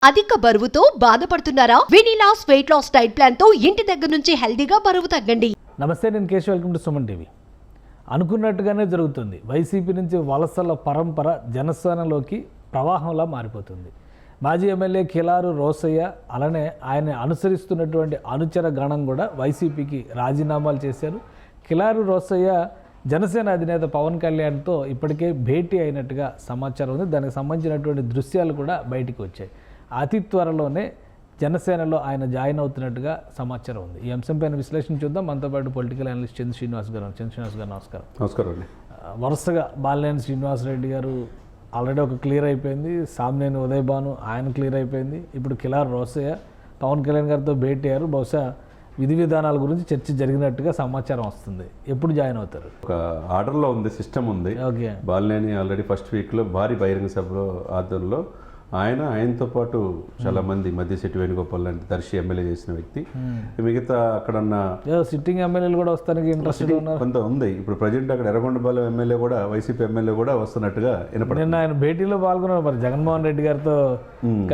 అధిక బరువుతో బాధపడుతున్నారా? వినీలాస్ వెయిట్ లాస్ డైట్ ప్లాన్ తో ఇంటి దగ్గర నుంచి హెల్దీగా బరువు తగ్గండి. నమస్తే, నేను Keshav. Welcome to Suman TV. అనుకున్నట్టుగానే జరుగుతుంది. వైసీపీ నుంచి వలసల పరంపర జనసేనలోకి ప్రవాహంలా మారిపోతుంది. మాజీ ఎమ్మెల్యే కిలారు రోసయ్య, అలానే ఆయన అనుసరిస్తున్నటువంటి అనుచర గణం కూడా వైసీపీకి రాజీనామాలు చేశారు. కిలారు రోసయ్య జనసేన అధినేత పవన్ కళ్యాణ్తో ఇప్పటికే భేటీ అయినట్టుగా సమాచారం ఉంది. దానికి సంబంధించినటువంటి దృశ్యాలు కూడా బయటికి వచ్చాయి. అతి త్వరలోనే జనసేనలో ఆయన జాయిన్ అవుతున్నట్టుగా సమాచారం ఉంది. ఈ అంశంపైన విశ్లేషణ చూద్దాం. మనతో పాటు పొలిటికల్ అనలిస్ట్ చంద్ర శ్రీనివాస్ గారు. చంద్ర శ్రీనివాస్ గారు నమస్కారం. నమస్కారం అండి. వరుసగా బాలినేని శ్రీనివాసరెడ్డి గారు ఆల్రెడీ ఒక క్లియర్ అయిపోయింది. సామినేని ఉదయ్ భాను ఆయన క్లియర్ అయిపోయింది. ఇప్పుడు కిలారు రోసయ్య పవన్ కళ్యాణ్ గారితో భేటీ అయ్యారు. బహుశా విధి విధానాల గురించి చర్చ జరిగినట్టుగా సమాచారం వస్తుంది. ఎప్పుడు జాయిన్ అవుతారు? ఒక ఆర్డర్లో ఉంది, సిస్టమ్ ఉంది. ఓకే. బాలినేని ఆల్రెడీ ఫస్ట్ వీక్లో భారీ బహిరంగ సభలో ఆధ్వర్యంలో ఆయనతో పాటు చాలా మంది మధ్యశెట్టి వేణుగోపాల్ లాంటి దర్శి ఎమ్మెల్యే చేసిన వ్యక్తి, మిగతా అక్కడన్న సిట్టింగ్ ఎమ్మెల్యేలు కూడా వస్తానికి ఇంట్రెస్ట్ ఉన్నారు. కొంత ఉంది. ఇప్పుడు ప్రజెంట్ అక్కడ ఎర్రగొండపాలెం ఎమ్మెల్యే కూడా, వైసీపీ ఎమ్మెల్యే కూడా వస్తున్నట్టుగా వినపడుతుంది. నిన్న ఆయన భేటీలో పాల్గొన్నారు. మరి జగన్మోహన్ రెడ్డి గారితో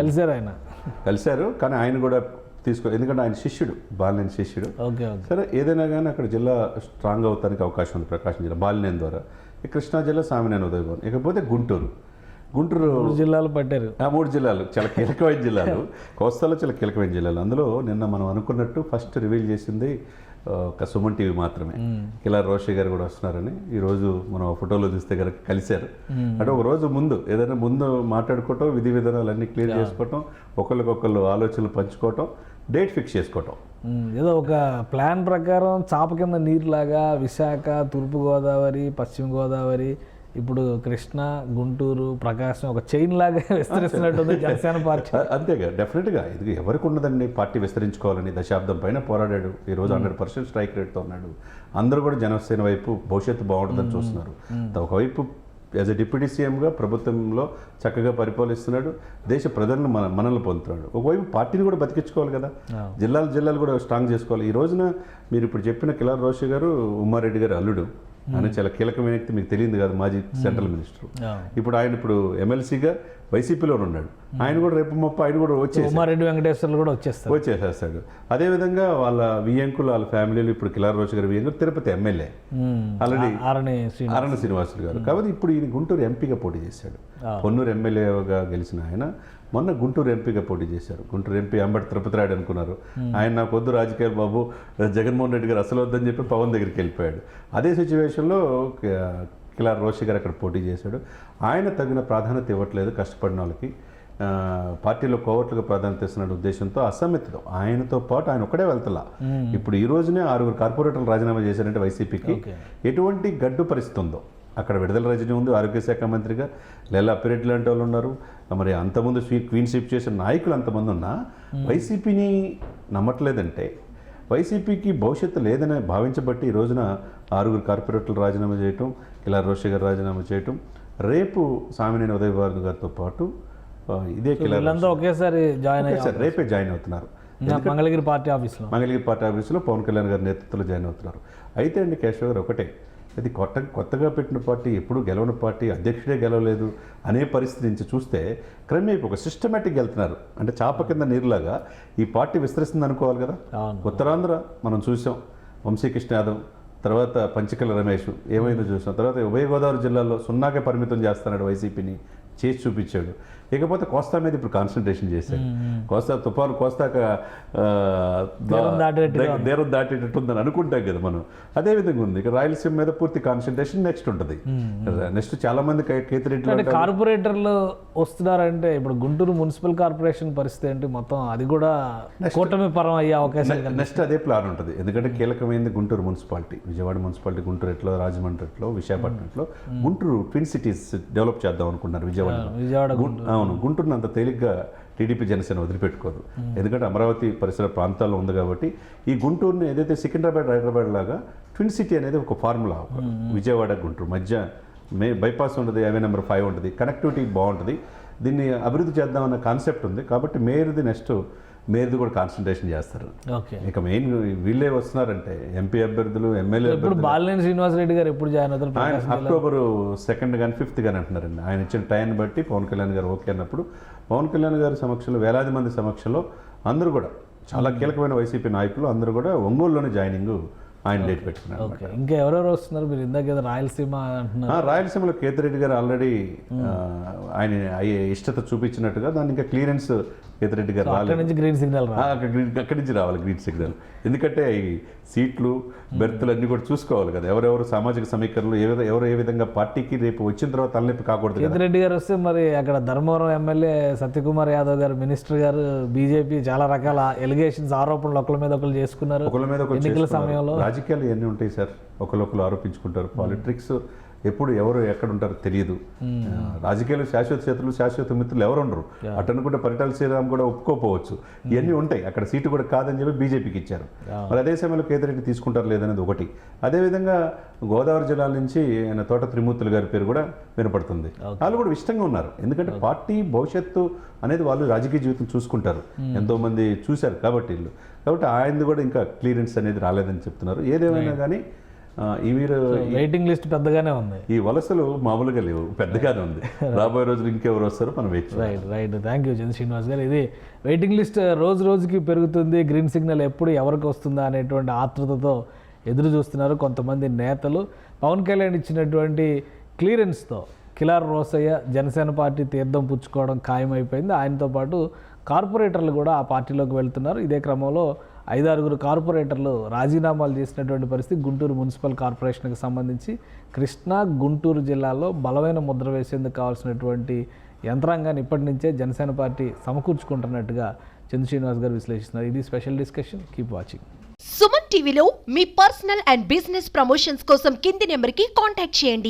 కలిశారు. ఆయన కలిశారు, కానీ ఆయన కూడా ఎందుకంటే ఆయన శిష్యుడు, బాలినేని శిష్యుడు. ఓకే. సరే, ఏదైనా కానీ అక్కడ జిల్లా స్ట్రాంగ్ అవుతానికి అవకాశం ఉంది. ప్రకాశం జిల్లా బాలినేని ద్వారా, కృష్ణా జిల్లా సామినేని ఉదయ్ భాను, ఇకపోతే గుంటూరు జిల్లాలు పట్టారు. ఆ 3 జిల్లాలు చాలా కీలకమైన జిల్లాలు. కోస్తాలో చాలా కీలకమైన జిల్లాలు. అందులో నిన్న మనం అనుకున్నట్టు ఫస్ట్ రివీల్ చేసింది ఒక సుమన్ టీవీ మాత్రమే. కిలారు రోసయ్య గారు కూడా వస్తున్నారని ఈరోజు మనం ఫోటోలో చూస్తే కనుక కలిశారు. అంటే ఒక రోజు ముందు ఏదైనా ముందు మాట్లాడుకోవటం, విధి విధానాలన్నీ క్లియర్ చేసుకోవటం, ఒకరికొకళ్ళు ఆలోచనలు పంచుకోవటం, డేట్ ఫిక్స్ చేసుకోవటం. ఏదో ఒక ప్లాన్ ప్రకారం చాప కింద నీరులాగా విశాఖ, తూర్పుగోదావరి, పశ్చిమ గోదావరి, ఇప్పుడు కృష్ణా, గుంటూరు, ప్రకాశం ఒక చైన్ లాగా విస్తరిస్తున్నట్టుంది జనసేన పార్టీ. అంతేగా, డెఫినెట్గా ఇది ఎవరికి ఉన్నదండి. పార్టీ విస్తరించుకోవాలని దశాబ్దం పైన పోరాడాడు. ఈరోజు 100% స్ట్రైక్ రేట్తో ఉన్నాడు. అందరూ కూడా జనసేన వైపు భవిష్యత్తు బాగుంటుందని చూస్తున్నారు. ఒకవైపు యాజ్ ఎ డిప్యూటీ సీఎంగా ప్రభుత్వంలో చక్కగా పరిపాలిస్తున్నాడు. దేశ ప్రజలను మనల్ని పొందుతున్నాడు. ఒకవైపు పార్టీని కూడా బతికించుకోవాలి కదా, జిల్లాలు కూడా స్ట్రాంగ్ చేసుకోవాలి. ఈ రోజున మీరు ఇప్పుడు చెప్పిన కిలారు రోసయ్య గారు ఉమ్మారెడ్డి గారు అల్లుడు. ఆయన చాలా కీలకమైన వ్యక్తి, మీకు తెలియదు కాదు, మాజీ సెంట్రల్ మినిస్టర్. ఇప్పుడు ఆయన వైసీపీలో వైసీపీలో ఉన్నాడు. ఆయన కూడా రేపు ఆయన కూడా ఉమ్మారెడ్డి వెంకటేశ్వర్లు కూడా వచ్చేసేస్తాడు. అదేవిధంగా వాళ్ళ వియ్యంకులు, వాళ్ళ ఫ్యామిలీలు, ఇప్పుడు కిలారు రోసయ్య గారు వియ్యంకులు తిరుపతి ఎమ్మెల్యే ఆల్రెడీ అరణి శ్రీనివాసులు గారు. కాబట్టి ఇప్పుడు ఈయన గుంటూరు ఎంపీగా పోటీ చేశాడు. పొన్నూరు ఎమ్మెల్యేగా గెలిచిన ఆయన మొన్న గుంటూరు ఎంపీగా పోటీ చేశారు. గుంటూరు ఎంపీ అంబటి తిరుపతి రాయుడు అనుకున్నారు. ఆయన నాకు వద్దు రాజకీయాలు బాబు, జగన్మోహన్ రెడ్డి గారు అసలు వద్దని చెప్పి పవన్ దగ్గరికి వెళ్ళిపోయాడు. అదే సిచ్యువేషన్లో కిలారు రోసయ్య గారు అక్కడ పోటీ చేశాడు. ఆయన తగిన ప్రాధాన్యత ఇవ్వట్లేదు కష్టపడిన వాళ్ళకి. పార్టీలో కోవట్లుగా ప్రాధాన్యత ఇస్తున్న ఉద్దేశంతో అసమ్మితతో ఆయనతో పాటు ఆయన ఒక్కడే వెళ్తలా. ఇప్పుడు ఈ రోజునే 6 కార్పొరేటర్లు రాజీనామా చేశారంటే వైసీపీకి ఎటువంటి గడ్డు పరిస్థితి ఉందో. అక్కడ విడుదల రజనీ ఉంది, ఆరోగ్య శాఖ మంత్రిగా. లెలా అప్పిరెడ్డి లాంటి వాళ్ళు ఉన్నారు. మరి అంతకుముందు క్వీన్ షిప్ చేసిన నాయకులు అంతమంది ఉన్నా వైసీపీని నమ్మట్లేదంటే వైసీపీకి భవిష్యత్తు లేదని భావించబట్టి ఈ రోజున 6 కార్పొరేటర్లు రాజీనామా చేయటం, కిలారు రోసయ్య గారు రాజీనామా చేయటం, రేపు సామినేని ఉదయ్ భాను గారితో పాటు ఇదే కిలారు ఒకేసారి రేపే జాయిన్ అవుతున్నారు. మంగళగిరి పార్టీ ఆఫీసులో పవన్ కళ్యాణ్ గారి నేతృత్వంలో జాయిన్ అవుతున్నారు. అయితే అండి కేశవ్ గారు, ఒకటే, అది కొత్తగా పెట్టిన పార్టీ, ఎప్పుడు గెలవని పార్టీ, అధ్యక్షుడే గెలవలేదు అనే పరిస్థితి నుంచి చూస్తే క్రమేపీ ఒక సిస్టమేటిక్గా వెళ్తున్నారు. అంటే చాప కింద నీరులాగా ఈ పార్టీ విస్తరిస్తుంది అనుకోవాలి కదా. ఉత్తరాంధ్ర మనం చూసాం, వంశీకృష్ణ యాదవ్, తర్వాత పంచకల రమేష్, ఏమైందో చూసాం. తర్వాత ఉభయ గోదావరి జిల్లాలో 0కే పరిమితం చేస్తున్నాడు, వైసీపీని చేసి చూపించాడు. ఇకపోతే కోస్తా మీద ఇప్పుడు కాన్సన్ట్రేషన్ చేశాడు. తుఫాను కోస్తాక దేరం దాటేటట్టుందని అనుకుంటాం కదా మనం. అదేవిధంగా ఉంది ఇక్కడ రాయలసీమ మీద పూర్తి కాన్సన్ట్రేషన్ నెక్స్ట్ ఉంటుంది. నెక్స్ట్ చాలా మంది కేతిరెడ్డి కార్పొరేటర్లు వస్తున్నారంటే ఇప్పుడు గుంటూరు మున్సిపల్ కార్పొరేషన్ పరిస్థితి ఏంటి? మొత్తం అది కూడా కూటమి పరం అయ్యే అవకాశం. నెక్స్ట్ అదే ప్లాన్ ఉంటుంది. ఎందుకంటే కీలకమైనది గుంటూరు మున్సిపాలిటీ, విజయవాడ మున్సిపాలిటీ, గుంటూరు ఎట్లో, రాజమండ్రి ఎట్లో, విశాఖపట్నంలో. గుంటూరు ట్విన్ సిటీస్ డెవలప్ చేద్దాం అనుకున్నారు విజయవాడ. అవును, గుంటూరుని అంత తేలిగ్గా టీడీపీ జనసేన వదిలిపెట్టుకోదు. ఎందుకంటే అమరావతి పరిసర ప్రాంతాల్లో ఉంది కాబట్టి ఈ గుంటూరుని ఏదైతే సికింద్రాబాద్, హైదరాబాద్ లాగా ట్విన్ సిటీ అనేది ఒక ఫార్ములా. విజయవాడ గుంటూరు మధ్య బైపాస్ ఉంటుంది, హైవే నెంబర్ 5 ఉంటుంది, కనెక్టివిటీ బాగుంటుంది. దీన్ని అభివృద్ధి చేద్దామన్న కాన్సెప్ట్ ఉంది. కాబట్టి మేయర్ది నెక్స్ట్ మేయర్ది కూడా కాన్సన్ట్రేషన్ చేస్తారు. ఓకే. ఇక మెయిన్ వీళ్ళే వస్తున్నారంటే ఎంపీ అభ్యర్థులు, ఎమ్మెల్యే ఇప్పుడు బాలినేని శ్రీనివాసరెడ్డి గారు ఎప్పుడు జాయిన్ అవుతారు? ఆయన అక్టోబర్ 2 కానీ 5 కానీ అంటున్నారండి. ఆయన ఇచ్చిన టైం బట్టి పవన్ కళ్యాణ్ గారు ఓకే అన్నప్పుడు పవన్ కళ్యాణ్ గారి సమక్షంలో వేలాది మంది సమక్షంలో అందరూ కూడా చాలా కీలకమైన వైసీపీ నాయకులు అందరూ కూడా ఒంగోలులోనే జాయినింగ్ ఆయన డేట్ పెట్టుకున్నారు. ఓకే. ఇంకా ఎవరెవరు వస్తున్నారు? మీరు ఇందాక ఏదో రాయలసీమ అంటున్నారు. రాయలసీమలో కేతిరెడ్డి గారు ఆల్రెడీ ఆయన ఇష్టత చూపించినట్టుగా దాన్ని ఇంకా క్లియరెన్స్ కేతిరెడ్డి గారు అక్కడి నుంచి గ్రీన్ సిగ్నల్ అక్కడి నుంచి రావాలి గ్రీన్ సిగ్నల్. ఎందుకంటే ఈ సీట్లు బెర్తులు అన్ని కూడా చూసుకోవాలి కదా, ఎవరెవరు సామాజిక సమీకరణలు ఎవరు ఏ విధంగా పార్టీకి రేపు వచ్చిన తర్వాత తలనొప్పి కాకూడదు. కేతిరెడ్డి గారు వస్తే మరి అక్కడ ధర్మవరం ఎమ్మెల్యే సత్యకుమార్ యాదవ్ గారు, మినిస్టర్ గారు, బీజేపీ చాలా రకాల ఎలిగేషన్స్, ఆరోపణలు ఒకరి మీద ఒకరు చేసుకున్నారు ఒకరి మీద ఎన్నికల సమయంలో. రాజకీయాలు ఎన్ని ఉంటాయి సార్, ఒకరు ఆరోపించుకుంటారు. పాలిటిక్స్ ఎప్పుడు ఎవరు ఎక్కడ ఉంటారో తెలియదు. రాజకీయాలు శాశ్వత శత్రులు, శాశ్వత మిత్రులు ఎవరు ఉండరు. అటు అనుకుంటే పరిటాల శ్రీరామ్ కూడా ఒప్పుకోపోవచ్చు. ఇవన్నీ ఉంటాయి. అక్కడ సీటు కూడా కాదని చెప్పి బీజేపీకి ఇచ్చారు. మరి అదే సమయంలో కేతిరెడ్డి తీసుకుంటారు లేదనేది ఒకటి. అదేవిధంగా గోదావరి జిల్లాల నుంచి ఆయన తోట త్రిమూర్తులు గారి పేరు కూడా వినపడుతుంది. వాళ్ళు కూడా ఇష్టంగా ఉన్నారు. ఎందుకంటే పార్టీ భవిష్యత్తు అనేది వాళ్ళు రాజకీయ జీవితం చూసుకుంటారు. ఎంతో మంది చూశారు కాబట్టి వీళ్ళు. కాబట్టి ఆయనది కూడా ఇంకా క్లియరెన్స్ అనేది రాలేదని చెప్తున్నారు. ఏదేమైనా కానీ వెయిటింగ్ లిస్ట్ పెద్దగానే ఉంది. ఈ వలసలు మామూలుగా లేవు, పెద్దగానే ఉంది. రాబోయే రోజులు ఇంకెవరు వస్తారో మనం రైట్. థ్యాంక్ యూ చంద్ర శ్రీనివాస్ గారు. ఇది వెయిటింగ్ లిస్ట్ రోజు రోజుకి పెరుగుతుంది. గ్రీన్ సిగ్నల్ ఎప్పుడు ఎవరికి వస్తుందా అనేటువంటి ఆతృతతో ఎదురు చూస్తున్నారు కొంతమంది నేతలు. పవన్ కళ్యాణ్ ఇచ్చినటువంటి క్లియరెన్స్తో కిలార్ రోసయ్య జనసేన పార్టీ తీర్థం పుచ్చుకోవడం ఖాయమైపోయింది. ఆయనతో పాటు కార్పొరేటర్లు కూడా ఆ పార్టీలోకి వెళ్తున్నారు. ఇదే క్రమంలో 5-6 కార్పొరేటర్లు రాజీనామాలు చేసినటువంటి పరిస్థితి. గుంటూరు మున్సిపల్ కార్పొరేషన్కి సంబంధించి కృష్ణా, గుంటూరు జిల్లాల్లో బలమైన ముద్ర వేసేందుకు కావాల్సినటువంటి యంత్రాంగాన్ని ఇప్పటి నుంచే జనసేన పార్టీ సమకూర్చుకుంటున్నట్టుగా చంద్ర శ్రీనివాస్ గారు విశ్లేషిస్తున్నారు. ఇది special discussion. Keep watching. Suman టీవీలో మీ పర్సనల్ అండ్ బిజినెస్ ప్రమోషన్స్ కోసం కింది నెంబర్కి కాంటాక్ట్ చేయండి.